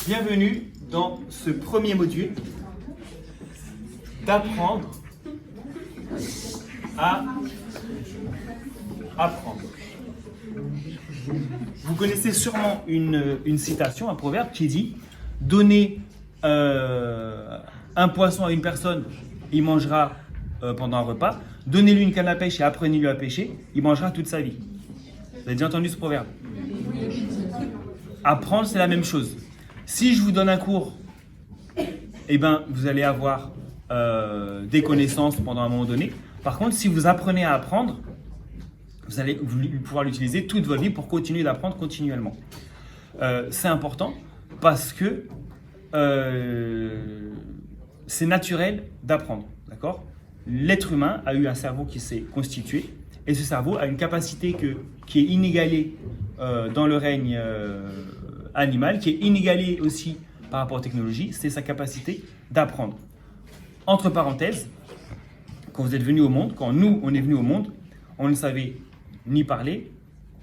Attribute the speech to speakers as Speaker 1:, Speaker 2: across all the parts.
Speaker 1: Bienvenue dans ce premier module d'apprendre à apprendre. Vous connaissez sûrement une citation, un proverbe qui dit « Donnez un poisson à une personne, il mangera pendant un repas. Donnez-lui une canne à pêche et apprenez-lui à pêcher, il mangera toute sa vie. » Vous avez déjà entendu ce proverbe? Apprendre, c'est la même chose. Si je vous donne un cours, eh ben, vous allez avoir des connaissances pendant un moment donné. Par contre, si vous apprenez à apprendre, vous allez pouvoir l'utiliser toute votre vie pour continuer d'apprendre continuellement. C'est important parce que c'est naturel d'apprendre. D'accord ? L'être humain a eu un cerveau qui s'est constitué et ce cerveau a une capacité qui est inégalée dans le règne animal, qui est inégalée aussi par rapport aux technologies, c'est sa capacité d'apprendre. Entre parenthèses, quand vous êtes venu au monde, quand nous on est venu au monde, on ne savait ni parler,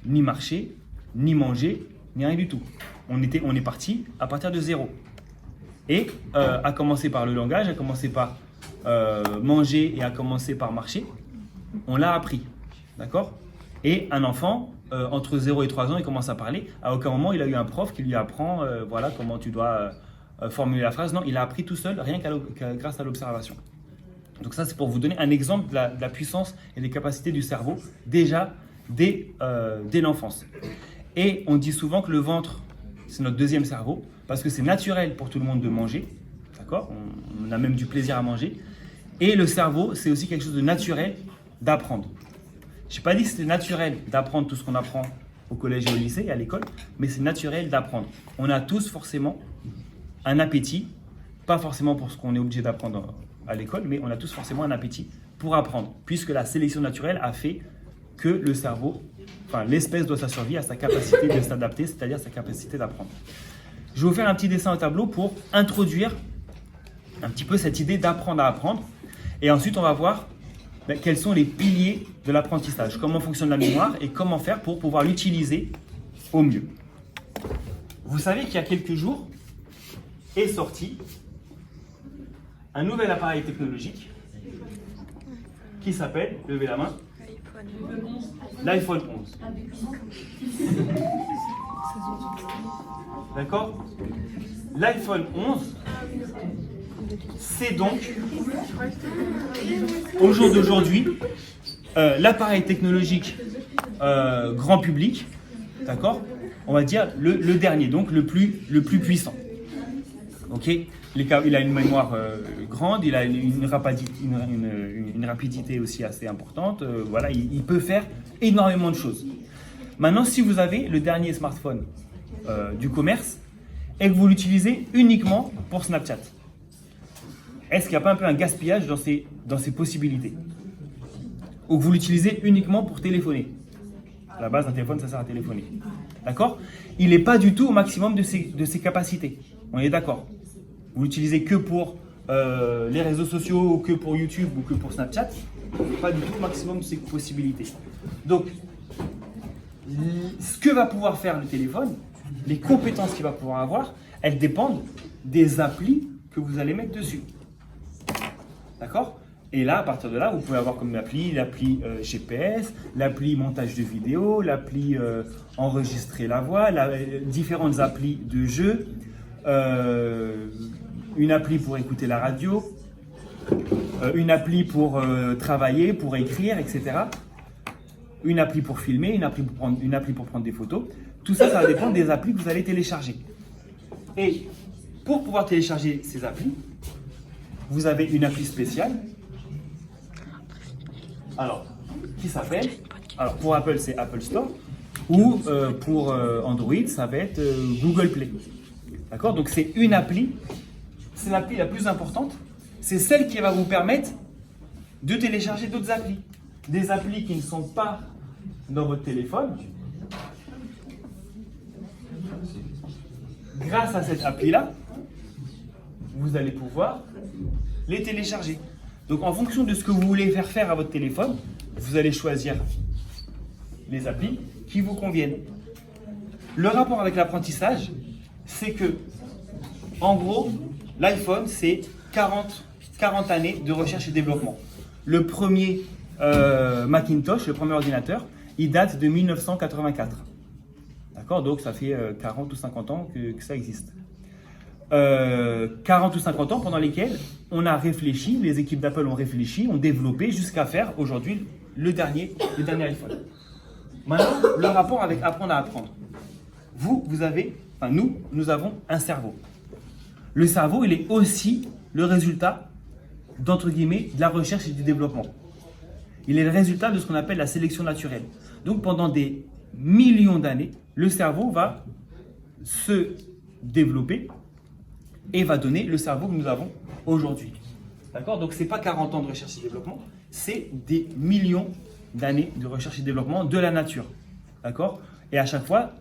Speaker 1: ni marcher, ni manger, ni rien du tout. On est parti à partir de zéro. Et à commencer par le langage, à commencer par manger et à commencer par marcher, on l'a appris. D'accord ? Et un enfant, entre 0 et 3 ans, il commence à parler. À aucun moment, il a eu un prof qui lui apprend voilà, comment tu dois formuler la phrase. Non, il a appris tout seul, rien grâce à l'observation. Donc ça, c'est pour vous donner un exemple de la puissance et des capacités du cerveau, déjà dès l'enfance. Et on dit souvent que le ventre, c'est notre deuxième cerveau, parce que c'est naturel pour tout le monde de manger. D'accord ? On a même du plaisir à manger. Et le cerveau, c'est aussi quelque chose de naturel d'apprendre. Je n'ai pas dit que c'était naturel d'apprendre tout ce qu'on apprend au collège et au lycée et à l'école, mais c'est naturel d'apprendre. On a tous forcément un appétit, pas forcément pour ce qu'on est obligé d'apprendre à l'école, mais on a tous forcément un appétit pour apprendre, puisque la sélection naturelle a fait que le cerveau, enfin l'espèce doit sa survie à sa capacité de s'adapter, c'est-à-dire sa capacité d'apprendre. Je vais vous faire un petit dessin au tableau pour introduire un petit peu cette idée d'apprendre à apprendre, et ensuite on va voir quels sont les piliers de l'apprentissage, comment fonctionne la mémoire et comment faire pour pouvoir l'utiliser au mieux. Vous savez qu'il y a quelques jours est sorti un nouvel appareil technologique qui s'appelle, levez la main, l'iPhone 11. D'accord ? L'iPhone 11, c'est donc, au jour d'aujourd'hui, l'appareil technologique grand public, d'accord ? On va dire le dernier, donc le plus puissant. Ok ? Il a une mémoire grande, il a une rapidité aussi assez importante. Voilà, il peut faire énormément de choses. Maintenant, si vous avez le dernier smartphone du commerce et que vous l'utilisez uniquement pour Snapchat, est-ce qu'il n'y a pas un peu un gaspillage dans ces possibilités? Ou que vous l'utilisez uniquement pour téléphoner? À la base, un téléphone, ça sert à téléphoner. D'accord? Il n'est pas du tout au maximum de ses capacités. On est d'accord? Vous l'utilisez que pour les réseaux sociaux, ou que pour YouTube, ou que pour Snapchat. Pas du tout au maximum de ses possibilités. Donc, ce que va pouvoir faire le téléphone, les compétences qu'il va pouvoir avoir, elles dépendent des applis que vous allez mettre dessus. D'accord ? Et là, à partir de là, vous pouvez avoir comme l'appli GPS, l'appli montage de vidéo, l'appli enregistrer la voix, différentes applis de jeu, une appli pour écouter la radio, une appli pour travailler, pour écrire, etc. Une appli pour filmer, une appli pour prendre des photos. Tout ça, ça va dépendre des applis que vous allez télécharger. Et pour pouvoir télécharger ces applis, vous avez une appli spéciale, alors, qui s'appelle, alors pour Apple c'est Apple Store, ou pour Android ça va être Google Play. D'accord? Donc c'est une appli, c'est l'appli la plus importante, c'est celle qui va vous permettre de télécharger d'autres applis. Des applis qui ne sont pas dans votre téléphone. Grâce à cette appli-là, vous allez pouvoir les télécharger. Donc en fonction de ce que vous voulez faire à votre téléphone, vous allez choisir les applis qui vous conviennent. Le rapport avec l'apprentissage, c'est que En gros, l'iPhone, c'est 40 années de recherche et développement. Le premier Macintosh, le premier ordinateur, il date de 1984. D'accord? Donc ça fait 40 ou 50 ans que ça existe. 40 ou 50 ans pendant lesquels on a réfléchi, les équipes d'Apple ont réfléchi, ont développé jusqu'à faire aujourd'hui le dernier iPhone. Maintenant, le rapport avec apprendre à apprendre. Nous avons un cerveau. Le cerveau, il est aussi le résultat, d'entre guillemets, de la recherche et du développement. Il est le résultat de ce qu'on appelle la sélection naturelle. Donc pendant des millions d'années, le cerveau va se développer et va donner le cerveau que nous avons aujourd'hui. D'accord? Donc ce n'est pas 40 ans de recherche et développement, c'est des millions d'années de recherche et développement de la nature. D'accord? Et à chaque fois,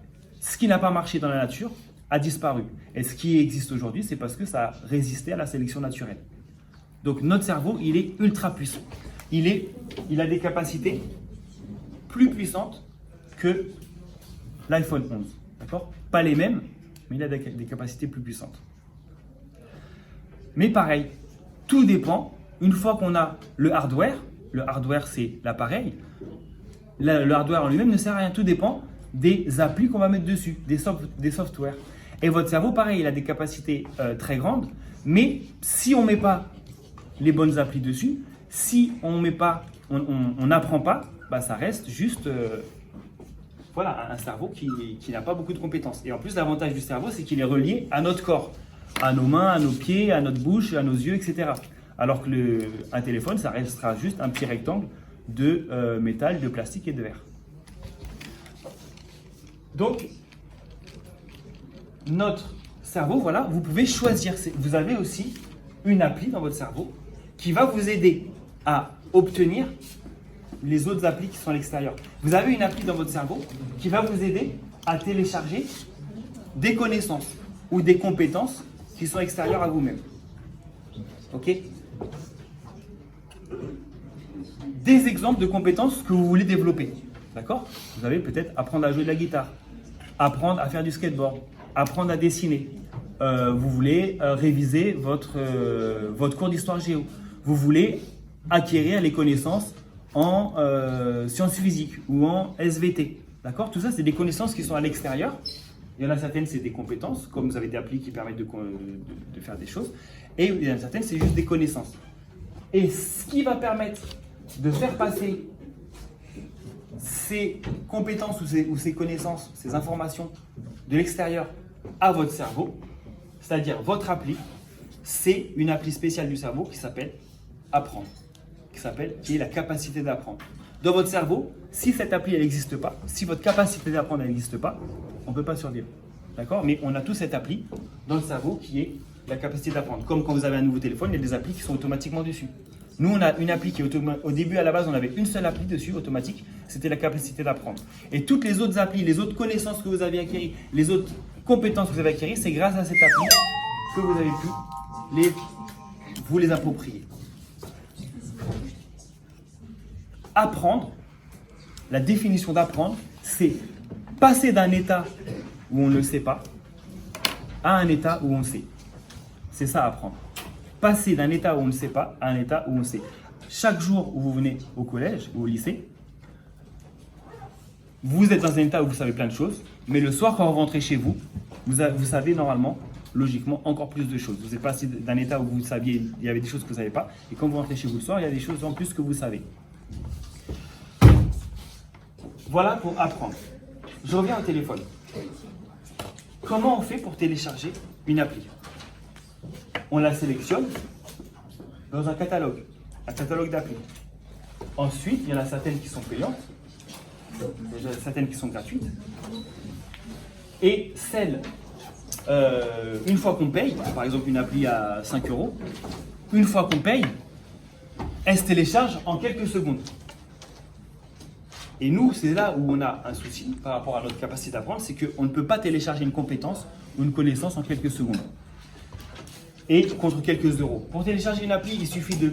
Speaker 1: ce qui n'a pas marché dans la nature a disparu. Et ce qui existe aujourd'hui, c'est parce que ça a résisté à la sélection naturelle. Donc notre cerveau, il est ultra puissant. Il a des capacités plus puissantes que l'iPhone 11. D'accord? Pas les mêmes, mais il a des capacités plus puissantes. Mais pareil, tout dépend, une fois qu'on a le hardware c'est l'appareil, le hardware en lui-même ne sert à rien, tout dépend des applis qu'on va mettre dessus, des softwares. Et votre cerveau, pareil, il a des capacités très grandes, mais si on ne met pas les bonnes applis dessus, si on n'apprend pas, bah, ça reste juste un cerveau qui n'a pas beaucoup de compétences. Et en plus, l'avantage du cerveau, c'est qu'il est relié à notre corps, à nos mains, à nos pieds, à notre bouche, à nos yeux, etc. Alors qu'un téléphone, ça restera juste un petit rectangle de métal, de plastique et de verre. Donc, notre cerveau, voilà, vous pouvez choisir. Vous avez aussi une appli dans votre cerveau qui va vous aider à obtenir les autres applis qui sont à l'extérieur. Vous avez une appli dans votre cerveau qui va vous aider à télécharger des connaissances ou des compétences qui sont extérieures à vous-même. Ok? Des exemples de compétences que vous voulez développer. D'accord? Vous allez peut-être apprendre à jouer de la guitare, apprendre à faire du skateboard, apprendre à dessiner. Vous voulez réviser votre cours d'histoire géo. Vous voulez acquérir les connaissances en sciences physiques ou en SVT. D'accord? Tout ça, c'est des connaissances qui sont à l'extérieur. Il y en a certaines, c'est des compétences, comme vous avez des applis qui permettent de faire des choses. Et il y en a certaines, c'est juste des connaissances. Et ce qui va permettre de faire passer ces compétences ou ces connaissances, ces informations de l'extérieur à votre cerveau, c'est-à-dire votre appli, c'est une appli spéciale du cerveau qui s'appelle apprendre, qui est la capacité d'apprendre. Dans votre cerveau, si cette appli n'existe pas, si votre capacité d'apprendre n'existe pas, on ne peut pas survivre. D'accord? Mais on a tous cette appli dans le cerveau qui est la capacité d'apprendre. Comme quand vous avez un nouveau téléphone, il y a des applis qui sont automatiquement dessus. Nous, on a une appli qui est automatique. Au début, à la base, on avait une seule appli dessus, automatique, c'était la capacité d'apprendre. Et toutes les autres applis, les autres connaissances que vous avez acquises, les autres compétences que vous avez acquises, c'est grâce à cette appli que vous avez pu vous les approprier. Apprendre, la définition d'apprendre, c'est passer d'un état où on ne le sait pas à un état où on sait. C'est ça, apprendre. Passer d'un état où on ne sait pas à un état où on sait. Chaque jour où vous venez au collège ou au lycée, vous êtes dans un état où vous savez plein de choses, mais le soir, quand vous rentrez chez vous, vous savez normalement, logiquement, encore plus de choses. Vous êtes passé d'un état où vous saviez, il y avait des choses que vous ne savez pas, et quand vous rentrez chez vous le soir, il y a des choses en plus que vous savez. Voilà pour apprendre. Je reviens au téléphone. Comment on fait pour télécharger une appli? On la sélectionne dans un catalogue d'applis. Ensuite, il y en a certaines qui sont payantes, il y en a certaines qui sont gratuites. Et celles, une fois qu'on paye, par exemple une appli à 5 €, une fois qu'on paye, elle se télécharge en quelques secondes. Et nous, c'est là où on a un souci par rapport à notre capacité d'apprendre, c'est qu'on ne peut pas télécharger une compétence ou une connaissance en quelques secondes. Et contre quelques euros. Pour télécharger une appli, il suffit de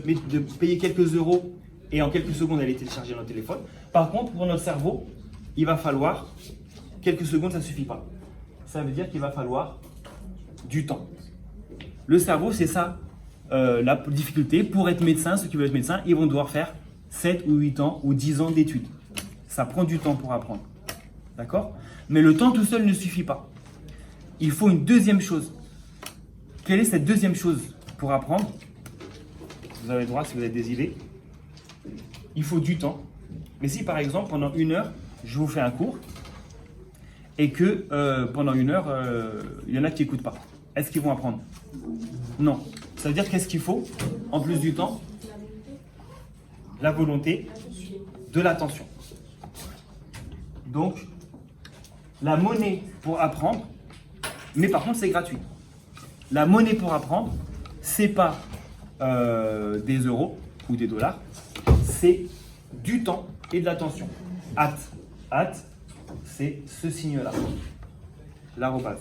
Speaker 1: payer quelques euros et en quelques secondes, elle est téléchargée dans notre téléphone. Par contre, pour notre cerveau, il va falloir quelques secondes, ça ne suffit pas. Ça veut dire qu'il va falloir du temps. Le cerveau, c'est ça la difficulté. Pour être médecin, ceux qui veulent être médecin, ils vont devoir faire 7 ou 8 ans ou 10 ans d'études. Ça prend du temps pour apprendre. D'accord? Mais le temps tout seul ne suffit pas. Il faut une deuxième chose. Quelle est cette deuxième chose pour apprendre? Vous avez le droit si vous avez des idées. Il faut du temps. Mais si par exemple, pendant 1 heure, je vous fais un cours et que pendant 1 heure, il y en a qui n'écoutent pas, est-ce qu'ils vont apprendre? Non. Ça veut dire qu'est-ce qu'il faut, en plus du temps? La volonté, de l'attention. Donc, la monnaie pour apprendre, mais par contre, c'est gratuit. La monnaie pour apprendre, c'est pas des euros ou des dollars, c'est du temps et de l'attention. Hâte, c'est ce signe-là, l'arrobase.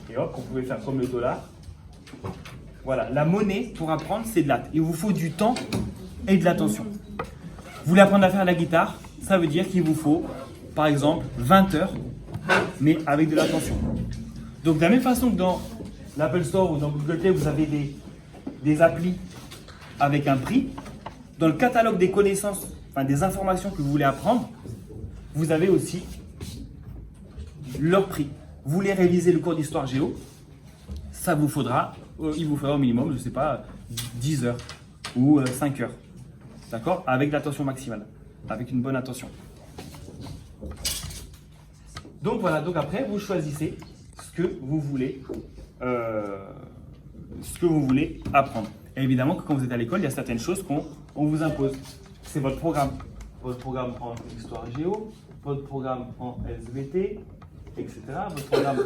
Speaker 1: Et hop, on pouvait faire comme le dollar. Voilà, la monnaie pour apprendre, c'est de l'hâte. Il vous faut du temps et de l'attention. Vous voulez apprendre à faire la guitare, ça veut dire qu'il vous faut, par exemple, 20 heures, mais avec de l'attention. Donc, de la même façon que dans l'Apple Store ou dans Google Play, vous avez des applis avec un prix, dans le catalogue des connaissances, enfin des informations que vous voulez apprendre, vous avez aussi leur prix. Vous voulez réviser le cours d'histoire géo, il vous faudra au minimum, je ne sais pas, 10 heures ou 5 heures. D'accord? Avec l'attention maximale, avec une bonne attention. Donc voilà, donc après, vous choisissez ce que vous voulez apprendre. Et évidemment que quand vous êtes à l'école, il y a certaines choses qu'on vous impose. C'est votre programme. Votre programme en histoire géo, votre programme en SVT, etc. Votre programme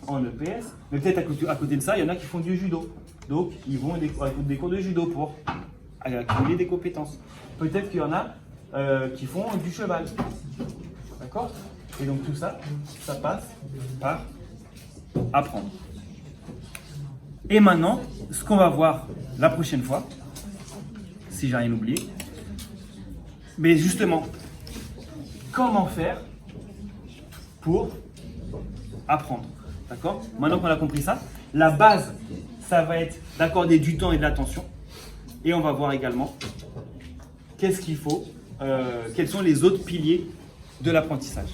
Speaker 1: en EPS. Mais peut-être à côté de ça, il y en a qui font du judo. Donc, ils vont des cours de judo pour accumuler des compétences. Peut-être qu'il y en a qui font du cheval. D'accord? Et donc tout ça, ça passe par apprendre. Et maintenant, ce qu'on va voir la prochaine fois, si j'ai rien oublié, mais justement, comment faire pour apprendre. D'accord? Maintenant qu'on a compris ça, la base, ça va être d'accorder du temps et de l'attention. Et on va voir également qu'est-ce qu'il faut, quels sont les autres piliers de l'apprentissage.